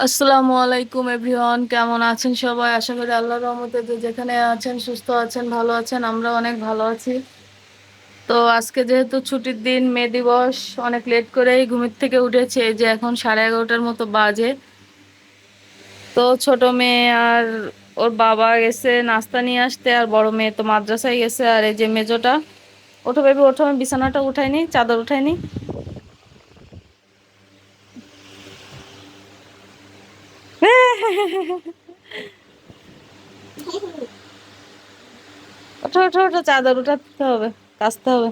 আসসালামু আলাইকুম এভরিওয়ান, কেমন আছেন সবাই? আশা করি আল্লাহর রহমতে যে যেখানে আছেন সুস্থ আছেন, ভালো আছেন। আমরা অনেক ভালো আছি। তো আজকে যেহেতু ছুটির দিন, মে দিবস, অনেক লেট করেই ঘুমের থেকে উঠেছে। এই যে এখন 11:30টার মতো বাজে। তো ছোট মেয়ে আর ওর বাবা গেছে নাস্তা নিয়ে আসতে, আর বড় মেয়ে তো মাদ্রাসায় গেছে। আর এই যে মেজোটা, ওঠো বেবি ওঠো, আমি বিছানাটা উঠাইনি, চাদর উঠাইনি। ওঠো ওঠো ওঠো, চাদর উঠাতে হবে, কাচতে হবে।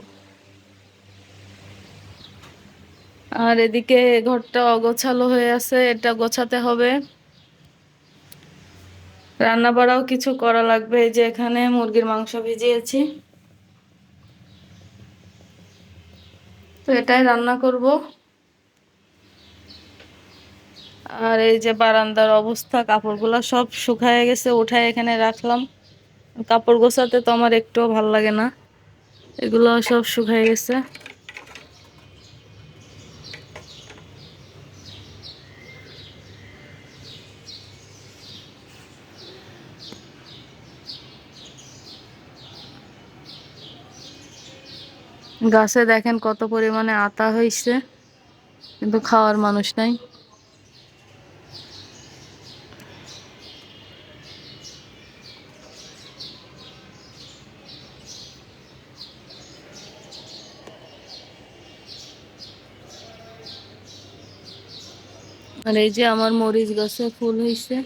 আর এদিকে ঘরটা অগোছালো হয়ে আছে, এটা গোছাতে হবে। রান্না বাড়াও কিছু করা লাগবে। এই যে এখানে মুরগির মাংস ভিজিয়েছি, তো এটাই রান্না করব। আর এই যে বারান্দার অবস্থা, কাপড়গুলো সব শুকায় গেছে, উঠায় এখানে রাখলাম। কাপড় গোছাতে তো আমার একটুও ভাল লাগে না, এগুলো সব শুকায় গেছে। গাছে দেখেন কত পরিমাণে আতা হয়েছে, কিন্তু খাওয়ার মানুষ নাই। আর এই যে আমার মরিচ গাছে ফুল হয়েছে।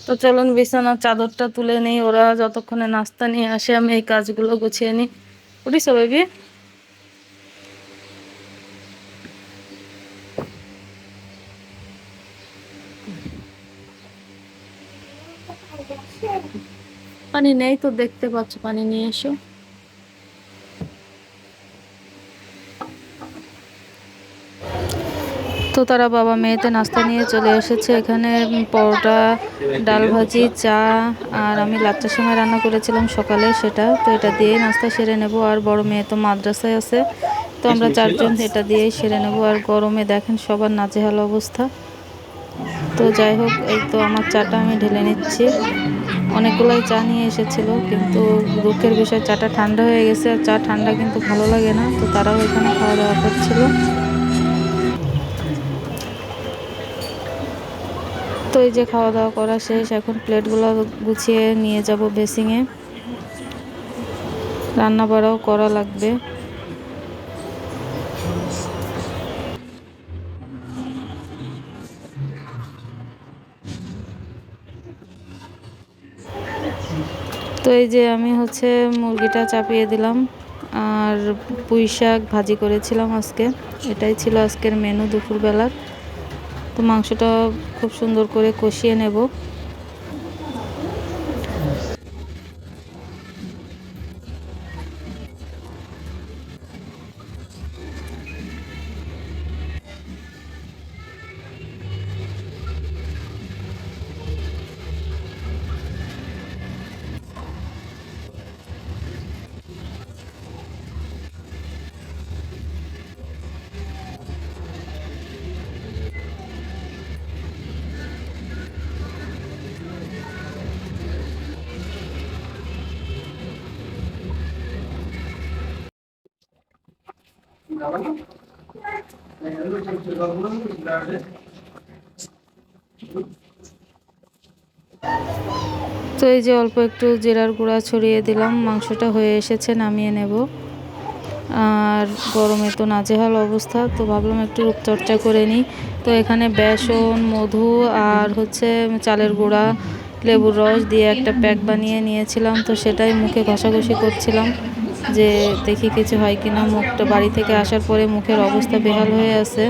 তো চলুন বিছানার চাদরটা তুলে নেই, ওরা যতক্ষণে নাস্তা নিয়ে আসে আমি এই কাজগুলো গুছিয়ে নিই। উঠিস বেবি? পানি নেই তো, দেখতে পাচ্ছ, পানি নিয়ে এসো। তো তারা বাবা মেয়েতে নাস্তা নিয়ে চলে এসেছে। এখানে পরোটা, ডাল ভাজি, চা, আর আমি লাচ্চা সেমাই রান্না করেছিলাম সকালে, সেটা তো এটা দিয়ে নাস্তা সেরে নেব। আর বড় মেয়ে তো মাদ্রাসায় আছে, তো আমরা চারজন এটা দিয়েই সেরে নেব। আর গরমে দেখেন সবার নাজেহাল অবস্থা। তো যাই হোক, এই তো আমার চাটা আমি ঢেলে নিচ্ছি। অনেকগুলাই চা নিয়ে এসেছিল, কিন্তু দুঃখের বিষয় চাটা ঠান্ডা হয়ে গেছে। আর চা ঠান্ডা কিন্তু ভালো লাগে না, তো তারাও এখানে খাওয়া দাওয়া করছিল। তো এই যে খাওয়া দাওয়া করা শেষ, এখন প্লেটগুলো গুছিয়ে নিয়ে যাব বেসিংয়ে। রান্না বাড়াও করা লাগবে। তো এই যে আমি মুরগিটা চাপিয়ে দিলাম, আর পুঁই শাক ভাজি করেছিলাম আজকে। এটাই ছিল আজকের মেনু দুপুরবেলার। তো মাংসটা খুব সুন্দর করে কষিয়ে নেব। তো এই যে অল্প একটু জিরার গুঁড়া ছড়িয়ে দিলাম, মাংসটা হয়ে এসেছে, নামিয়ে নেব। আর গরমে তো নাজেহাল অবস্থা, তো ভাবলাম একটু রূপচর্চা করে নিই। তো এখানে বেসন, মধু, আর চালের গুঁড়া, লেবুর রস দিয়ে একটা প্যাক বানিয়ে নিয়েছিলাম। তো সেটাই মুখে ঘষাঘষি করছিলাম, যে দেখি কিছু হয় কিনা। মুখটা বাড়ি থেকে আসার পরে মুখের অবস্থা বেহাল হয়ে আছে।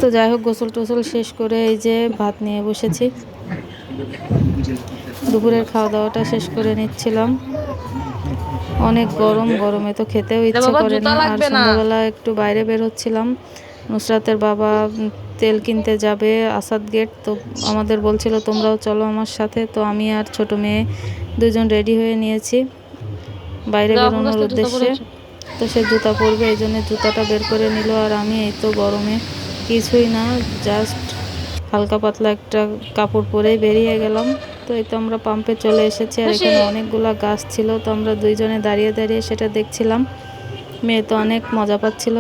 তো যাই হোক, গোসল টোসল শেষ করে এই যে ভাত নিয়ে বসেছি। দুপুরের খাওয়া দাওয়াটা শেষ করে নিচ্ছিলাম। অনেক গরম, গরমে তো খেতেও ইচ্ছে করে না। আর সন্ধ্যাবেলা একটু বাইরে বের হচ্ছিলাম। নুসরাতের বাবা তেল কিনতে যাবে আসাদ গেট, তো আমাদের বলছিল তোমরাও চলো আমার সাথে। তো আমি আর ছোট মেয়ে দুজন রেডি হয়ে নিয়েছি বাইরে বেরোনোর উদ্দেশ্যে। তো সে জুতা পরবে, এই জন্য জুতাটা বের করে নিল। আর আমি এই তো গরমে কিছুই না, জাস্ট হালকা পাতলা একটা কাপড় পরেই বেরিয়ে গেলাম। তো এই তো আমরা পাম্পে চলে এসেছি। আর এখানে অনেকগুলা গাছ ছিল, তো আমরা দুইজনে দাঁড়িয়ে দাঁড়িয়ে সেটা দেখছিলাম। মেয়ে তো অনেক মজা পাচ্ছিল।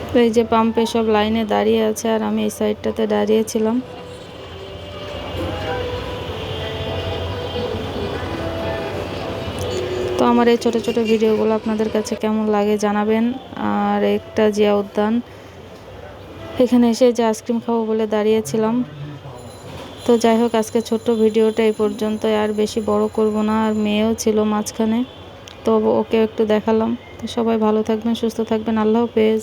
তো এই যে পাম্পে সব লাইনে দাঁড়িয়ে আছে, আর আমি এই সাইডটাতে দাঁড়িয়েছিলাম। তো আমার এই ছোট ছোট ভিডিওগুলো আপনাদের কাছে কেমন লাগে জানাবেন। আর একটা জিয়া উদ্যান, এখানে এসে যে আইসক্রিম খাবো বলে দাঁড়িয়েছিলাম। তো যাই হোক, আজকে ছোট্ট ভিডিওটা এই পর্যন্ত, আর বেশি বড় করব না। আর মেয়েও ছিল মাঝখানে, তো ওকে একটু দেখালাম। তো সবাই ভালো থাকবেন, সুস্থ থাকবেন, আল্লাহ হাফেজ।